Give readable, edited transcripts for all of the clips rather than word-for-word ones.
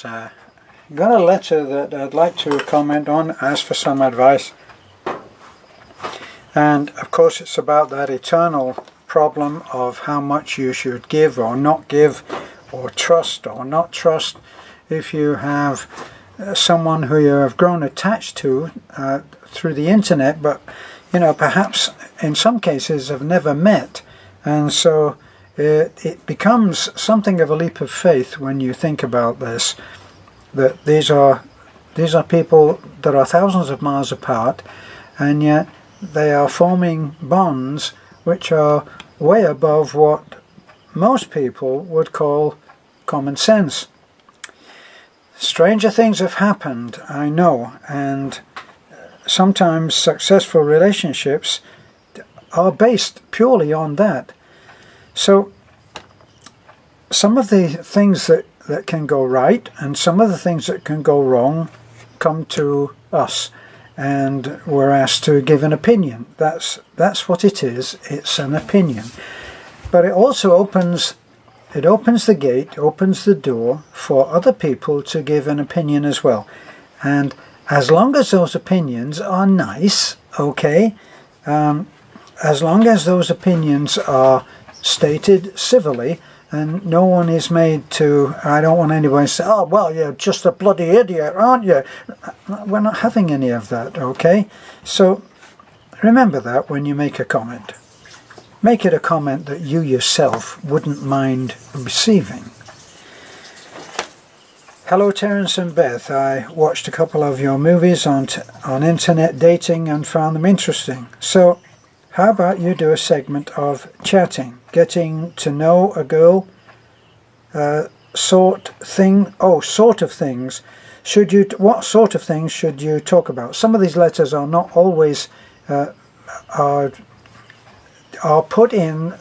friends. Got a letter that I'd like to comment on, ask for some advice. And of course it's about that eternal problem of how much you should give or not give, or trust or not trust. If you have someone who you have grown attached to through the internet, but perhaps in some cases have never met, and so it becomes something of a leap of faith when you think about this, that these are people that are thousands of miles apart, and yet they are forming bonds which are way above what most people would call common sense. Stranger things have happened, I know, and sometimes successful relationships are based purely on that. So some of the things that can go right and some of the things that can go wrong come to us, and we're asked to give an opinion. That's what it is. It's an opinion. But it also opens the gate, opens the door for other people to give an opinion as well. And as long as those opinions are nice, okay, as long as those opinions are stated civilly, and no one is made to, I don't want anyone to say, oh, well, you're just a bloody idiot, aren't you? We're not having any of that, okay? So remember that when you make a comment. Make it a comment that you yourself wouldn't mind receiving. Hello, Terence and Beth. I watched a couple of your movies on internet dating and found them interesting. So how about you do a segment of chatting, getting to know a girl, sort of things. What sort of things should you talk about? Some of these letters are not always are put in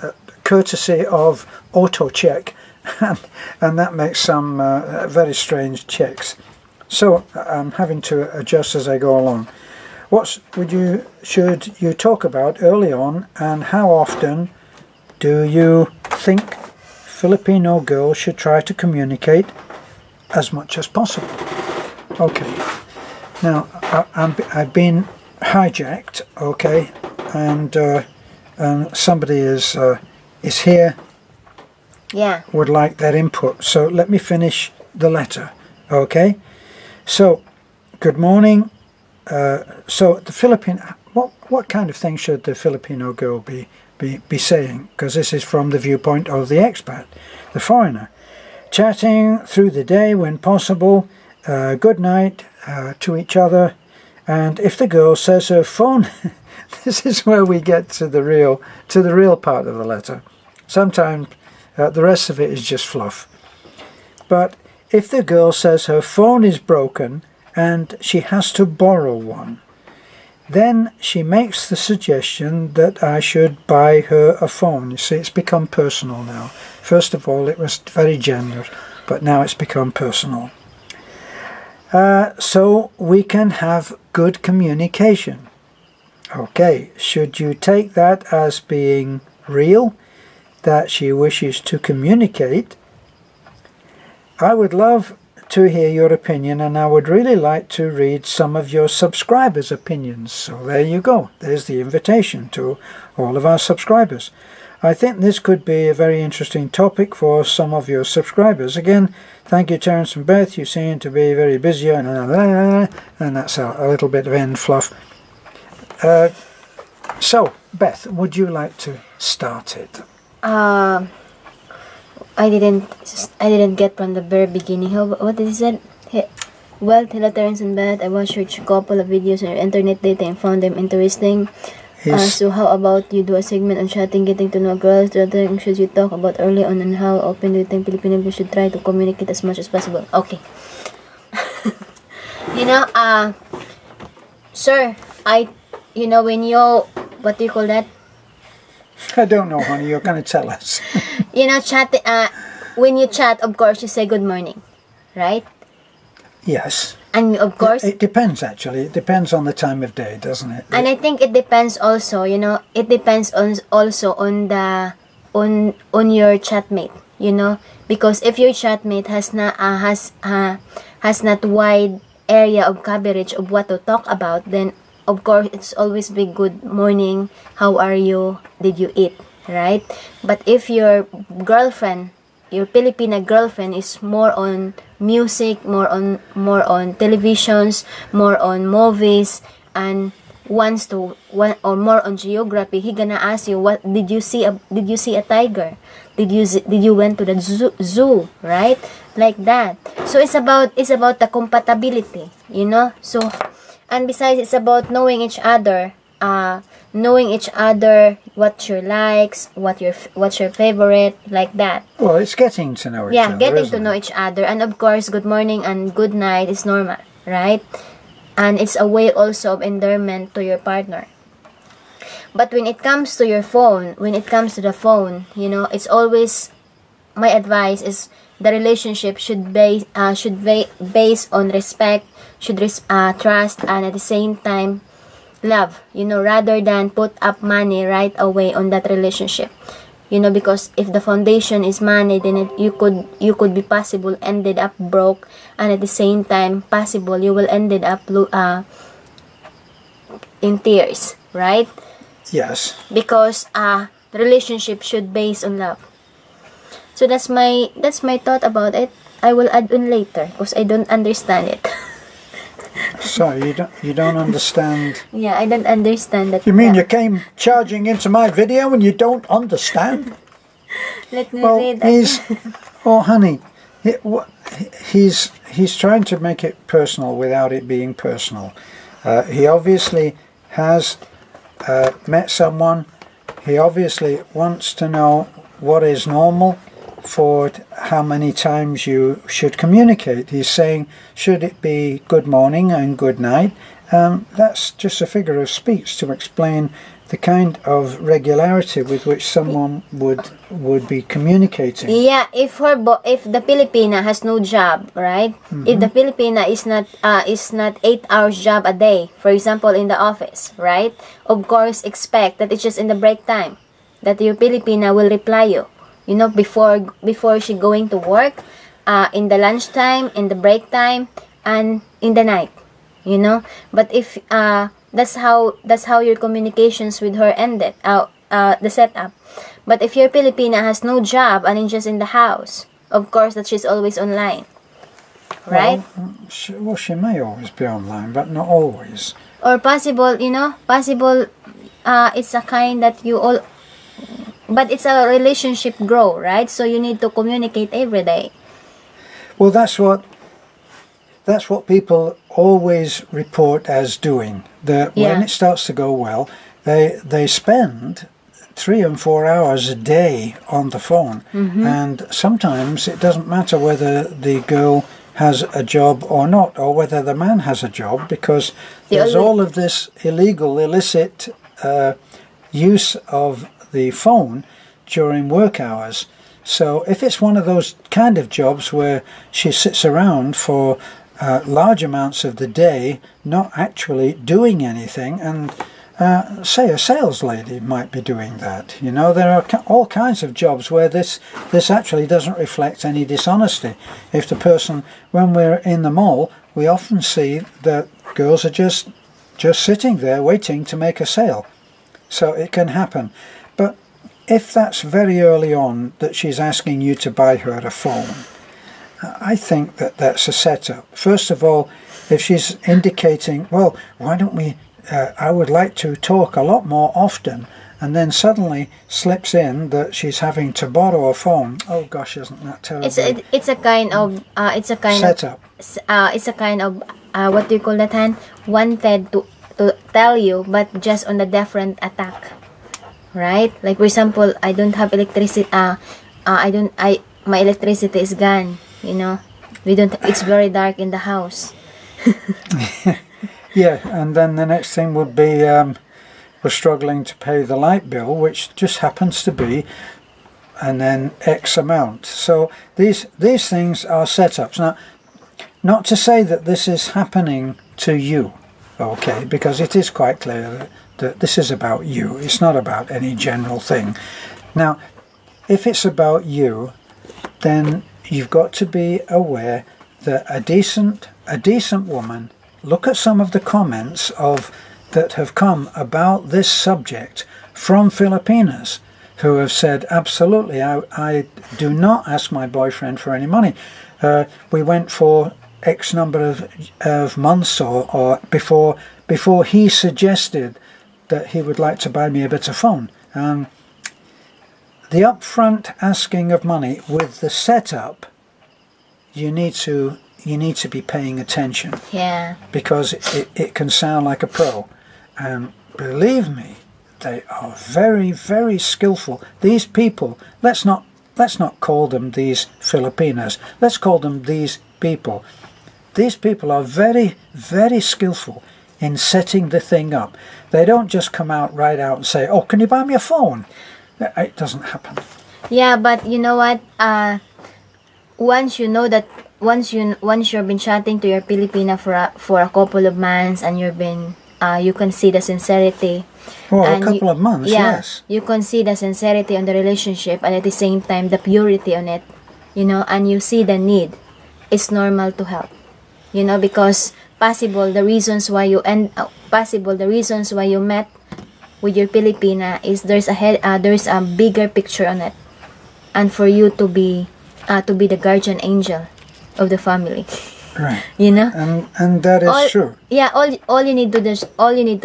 courtesy of auto-check, and that makes some very strange checks. So I'm having to adjust as I go along. What should you talk about early on, and how often do you think Filipino girls should try to communicate as much as possible? Okay, now I've been hijacked, okay, and somebody is here. Yeah. Would like that input. So let me finish the letter, okay? So, good morning. So the Filipino, what kind of thing should the Filipino girl be saying? Because this is from the viewpoint of the expat, the foreigner. Chatting through the day when possible, good night to each other, and if the girl says her phone, this is where we get to the real part of the letter. Sometimes the rest of it is just fluff. But if the girl says her phone is broken and she has to borrow one, then she makes the suggestion that I should buy her a phone. You see, it's become personal now. First of all, it was very general, but now it's become personal. So we can have good communication. Okay, should you take that as being real, that she wishes to communicate? I would love to hear your opinion, and I would really like to read some of your subscribers' opinions. So there you go. There's the invitation to all of our subscribers. I think this could be a very interesting topic for some of your subscribers. Again, thank you, Terence and Beth. You seem to be very busy, and that's a little bit of end fluff. So, Beth, would you like to start it? I didn't get from the very beginning. What did he say? Well, hello, Terence and Beth. I watched a couple of videos on internet dating and found them interesting. Yes. So how about you do a segment on chatting, getting to know girls? What things should you talk about early on, and how often do you think Filipino girls should try to communicate as much as possible? Okay. Sir, when you, what do you call that? I don't know, honey. You're going to tell us. When you chat, of course, you say good morning, right? Yes. And of course... It depends, actually. It depends on the time of day, doesn't it? And I think it depends also, it depends also on your chatmate. you know, because if your chatmate has not wide area of coverage of what to talk about, then of course it's always be good morning, how are you, did you eat, right? But if your girlfriend, your Filipina girlfriend, is more on music, more on televisions, more on movies, and wants to one or more on geography, he gonna ask you, what did you see a tiger, did you went to the zoo, right? Like that. So it's about the compatibility, you know. So, and besides, it's about knowing each other, what your likes, what's your favorite, like that. Well, it's getting to know each other. Yeah, getting to isn't know it? each other, and of course, good morning and good night is normal, right? And it's a way also of endearment to your partner. But when it comes to the phone, you know, it's always, my advice is, the relationship should base on respect, trust, and at the same time love, you know, rather than put up money right away on that relationship, you know, because if the foundation is money, then you could be possible ended up broke, and at the same time possible you will ended up in tears, right? Yes. Because the relationship should base on love. So that's my thought about it. I will add on later because I don't understand it. So you don't understand? Yeah, I don't understand that. You mean you came charging into my video and you don't understand? Let me Well, read that. oh honey, he's trying to make it personal without it being personal. He obviously has met someone. He obviously wants to know what is normal for how many times you should communicate. He's saying, should it be good morning and good night? That's just a figure of speech to explain the kind of regularity with which someone would be communicating. Yeah, if the Filipina has no job, right? Mm-hmm. If the Filipina is not 8 hours job a day, for example in the office, right? Of course, expect that it's just in the break time that your Filipina will reply you. You know, before she going to work, in the lunchtime, in the break time, and in the night, you know. But if that's how your communications with her ended, the setup. But if your Filipina has no job and is just in the house, of course that she's always online, right? Well, she may always be online, but not always. Or possible, you know, it's a kind that you all. But it's a relationship grow, right? So you need to communicate every day. Well, that's what people always report as doing. When it starts to go well, they spend 3 and 4 hours a day on the phone, and sometimes it doesn't matter whether the girl has a job or not, or whether the man has a job, because there's all of this illicit use of the phone during work hours. So if it's one of those kind of jobs where she sits around for large amounts of the day not actually doing anything, and say a sales lady might be doing that, you know, there are all kinds of jobs where this actually doesn't reflect any dishonesty. If the person, when we're in the mall, we often see that girls are just sitting there waiting to make a sale. So it can happen. But if that's very early on that she's asking you to buy her a phone, I think that's a setup. First of all, if she's indicating, well, why don't we, I would like to talk a lot more often, and then suddenly slips in that she's having to borrow a phone. Oh gosh, isn't that terrible? It's a kind of setup. It's a kind of what do you call that, Han? Wanted to tell you, but just on a different attack, right? Like for example, I don't have electricity. My electricity is gone. You know, it's very dark in the house. Yeah, and then the next thing would be we're struggling to pay the light bill, which just happens to be, and then X amount. So these things are setups. Now, not to say that this is happening to you, okay, because it is quite clear that this is about you. It's not about any general thing. Now, if it's about you, then you've got to be aware that a decent woman, look at some of the comments that have come about this subject from Filipinas, who have said, absolutely, I do not ask my boyfriend for any money. We went for X number of months or before he suggested that he would like to buy me a better phone. The upfront asking of money with the setup, you need to be paying attention. Yeah. Because it can sound like a pro. And believe me, they are very, very skillful. These people, let's not call them these Filipinas. Let's call them these people. These people are very, very skillful in setting the thing up. They don't just come out right out and say, "Oh, can you buy me a phone?" It doesn't happen. Yeah, but you know what? Once you know that, once you've been chatting to your Filipina for a couple of months, and you can see the sincerity. Well, a couple of months, yeah, yes. You can see the sincerity on the relationship, and at the same time the purity on it, and you see the need. It's normal to help, because possible the reasons why you met with your Filipina is there's a bigger picture on it, and for you to be the guardian angel of the family. Right. And that is true. Yeah, all you need to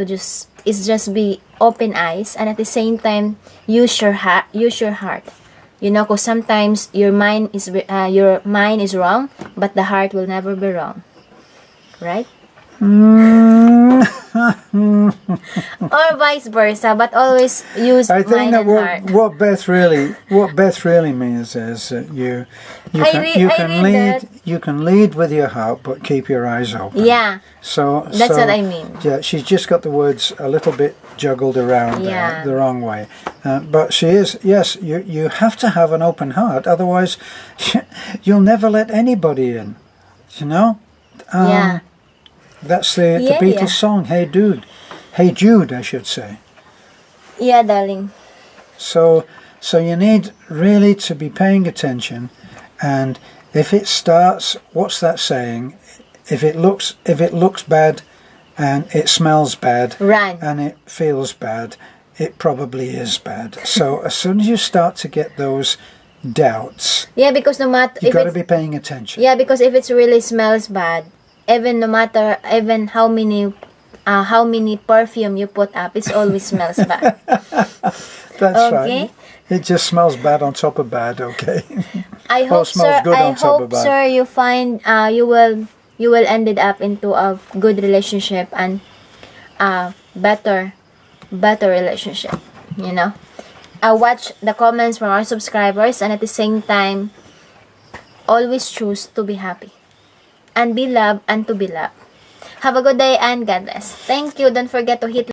do is just be open eyes, and at the same time use your heart. Because sometimes your mind is wrong, but the heart will never be wrong. Right? Or vice versa, but always use I think mind that and heart. what Beth really means is that you can lead with your heart, but keep your eyes open. Yeah. So that's what I mean. Yeah, she's just got the words a little bit juggled around the wrong way. But she is, yes, you have to have an open heart, otherwise you'll never let anybody in. Yeah. That's the Beatles song, Hey Dude. Hey Jude, I should say. Yeah, darling. So you need really to be paying attention, and if it starts, what's that saying? If it looks bad and it smells bad, run, and it feels bad, it probably is bad. So as soon as you start to get those doubts, because no matter you got to be paying attention. Yeah, because if it really smells bad, even how many perfume you put up, it always smells bad. That's right. It just smells bad on top of bad. Okay. I hope, sir, you find you will end it up into a good relationship and better relationship. I watch the comments from our subscribers, and at the same time, always choose to be happy and be loved and to be loved. Have a good day and God bless. Thank you. Don't forget to hit